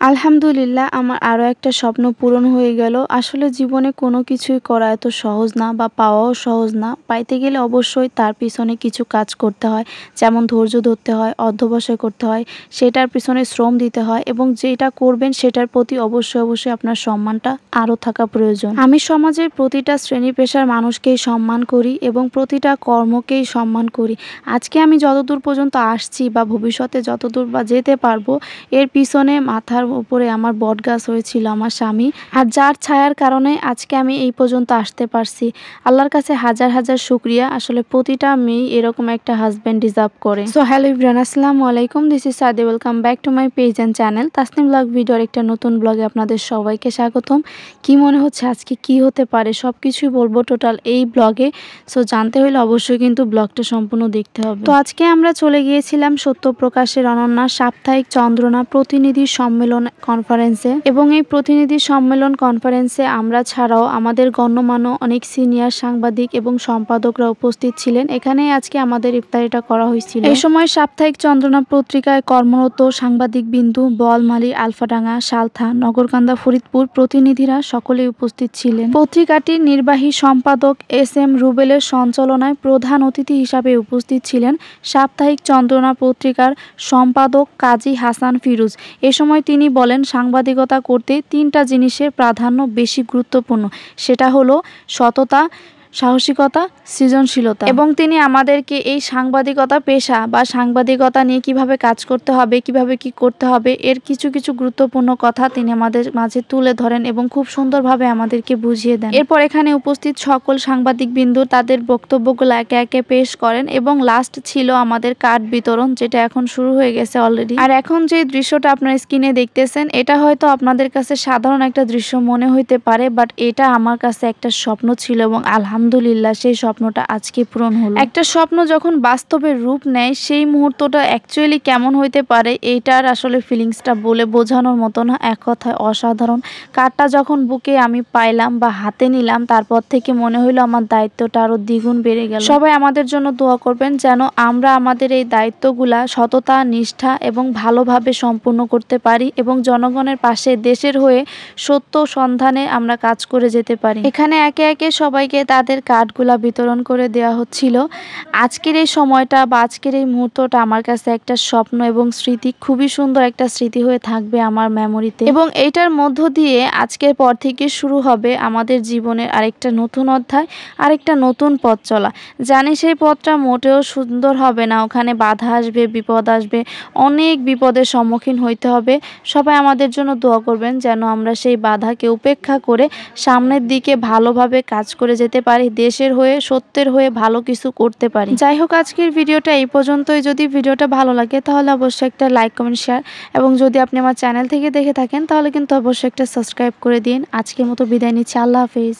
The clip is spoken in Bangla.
আলহামদুলিল্লাহ আমার আরও একটা স্বপ্ন পূরণ হয়ে গেল। আসলে জীবনে কোনো কিছুই করা এত সহজ না বা পাওয়াও সহজ না। পাইতে গেলে অবশ্যই তার পিছনে কিছু কাজ করতে হয়, যেমন ধৈর্য ধরতে হয়, অধ্যবসায় করতে হয়, সেটার পিছনে শ্রম দিতে হয় এবং যেটা করবেন সেটার প্রতি অবশ্যই আপনার সম্মানটা আরও থাকা প্রয়োজন। আমি সমাজের প্রতিটা শ্রেণী পেশার মানুষকেই সম্মান করি এবং প্রতিটা কর্মকেই সম্মান করি। আজকে আমি যতদূর পর্যন্ত আসছি বা ভবিষ্যতে যতদূর বা যেতে পারবো, এর পিছনে মাথার উপরে আমার বটগাছ হয়েছিল আমার স্বামী, আর যার ছায়ার কারণে আজকে আমি এই পর্যন্ত আসতে পারছি। আল্লাহর কাছে হাজার হাজার শুকরিয়া। আসলে প্রতিটা মেয়ে এরকম একটা হাজব্যান্ড ডিজার্ভ করে। সো হ্যালো এভরিওয়ান, আসসালামু আলাইকুম, দিস ইজ সাদি, welcome back to my page and channel Tasnim blog ভিডিওর একটা নতুন ব্লগে আপনাদের সবাইকে স্বাগতম। কি মনে হচ্ছে আজকে কি হতে পারে সব কিছুই বলবো টোটাল এই ব্লগে। সো জানতে হলে অবশ্যই কিন্তু ব্লগটা সম্পূর্ণ দেখতে হবে। তো আজকে আমরা চলে গিয়েছিলাম সত্যপ্রকাশের অনন্যা সাপ্তাহিক চন্দ্রনা প্রতিনিধি সম্মেলন কনফারেন্সে, এবং এই প্রতিনিধি সম্মেলন কনফারেন্সে আমরা ছাড়াও আমাদের গণ্যমান্য অনেক সিনিয়র সাংবাদিক এবং সম্পাদকরা উপস্থিত ছিলেন। এখানে আজকে আমাদের ইফতারিটা করা হয়েছিল। এই সময় সাপ্তাহিক চন্দ্রনা পত্রিকায় কর্মরত সাংবাদিক বিন্দু, বোয়ালমারী, আলফাডাঙ্গা, সালথা, নগরকান্দা, ফরিদপুর প্রতিনিধিরা সকলেই উপস্থিত ছিলেন। পত্রিকাটির নির্বাহী সম্পাদক এস এম রুবেলের সঞ্চালনায় প্রধান অতিথি হিসাবে উপস্থিত ছিলেন সাপ্তাহিক চন্দ্রনা পত্রিকার সম্পাদক কাজী হাসান ফিরোজ। এ সময় তিনি বলেন, সাংবাদিকতা করতে তিনটা জিনিসের প্রাধান্য বেশি গুরুত্বপূর্ণ, সেটা হলো সততা, সাহসিকতা, সৃজনশীলতা। এবং তিনি আমাদেরকে এই সাংবাদিকতা পেশা বা সাংবাদিকতা নিয়ে কিভাবে কাজ করতে হবে, কিভাবে কি করতে হবে, এর কিছু কিছু গুরুত্বপূর্ণ কথা তিনি আমাদের মাঝে তুলে ধরেন এবং খুব সুন্দরভাবে আমাদেরকে বুঝিয়ে দেন। এরপর এখানে উপস্থিত সকল সাংবাদিক বিন্দু তাদের বক্তব্যগুলো একে একে পেশ করেন এবং লাস্ট ছিল আমাদের কার্ড বিতরণ, যেটা এখন শুরু হয়ে গেছে অলরেডি। আর এখন যে দৃশ্যটা আপনার স্ক্রিনে দেখতেছেন, এটা হয়তো আপনাদের কাছে সাধারণ একটা দৃশ্য মনে হইতে পারে, বাট এটা আমার কাছে একটা স্বপ্ন ছিল এবং আলহামদুলিল্লাহ সেই স্বপ্নটা আজকে পূরণ হলো। একটা স্বপ্ন যখন বাস্তবের রূপ নেয়, সেই মুহূর্তটা অ্যাকচুয়ালি কেমন হইতে পারে এইটার আসলে ফিলিংসটা বলে বোঝানোর মতো না, এক কথায় অসাধারণ। কার্ডটা যখন বুকে আমি পাইলাম বা হাতে নিলাম, তারপর থেকে মনে হইলো আমার দায়িত্বটা আরো দ্বিগুণ বেড়ে গেল। সবাই আমাদের জন্য দোয়া করবেন যেন আমরা আমাদের এই দায়িত্বগুলা সততা, নিষ্ঠা এবং ভালোভাবে সম্পূর্ণ করতে পারি এবং জনগণের পাশে দেশের হয়ে সত্য সন্ধানে আমরা কাজ করে যেতে পারি। এখানে একে একে সবাইকে তাদের কার্ডগুলা বিতরণ করে দেওয়া হচ্ছিল। আজকের এই সময়টা বা আজকের এই মুহূর্তটা আমার কাছে একটা স্বপ্ন এবং স্মৃতি, খুবই সুন্দর একটা স্মৃতি হয়ে থাকবে আমার মেমোরিতে। এবং এইটার মধ্য দিয়ে আজকের পর থেকে শুরু হবে আমাদের জীবনের আরেকটা নতুন অধ্যায়, আরেকটা নতুন পথ চলা। জানি সেই পথটা মোটেও সুন্দর হবে না, ওখানে বাধা আসবে, বিপদ আসবে, অনেক বিপদের সম্মুখীন হইতে হবে। সবাই আমাদের জন্য দোয়া করবেন যেন আমরা সেই বাধাকে উপেক্ষা করে সামনের দিকে ভালোভাবে কাজ করে যেতে পারি, দেশের হয়ে, সত্যের হয়ে ভালো কিছু করতে পারি। যাই হোক, আজকের ভিডিওটা এই পর্যন্তই। যদি ভিডিওটা ভালো লাগে তাহলে অবশ্যই একটা লাইক, কমেন্ট, শেয়ার, এবং যদি আপনি আমার চ্যানেল থেকে দেখে থাকেন তাহলে কিন্তু অবশ্যই একটা সাবস্ক্রাইব করে দিন। আজকের মতো বিদায় নিচ্ছি। আল্লাহ হাফেজ।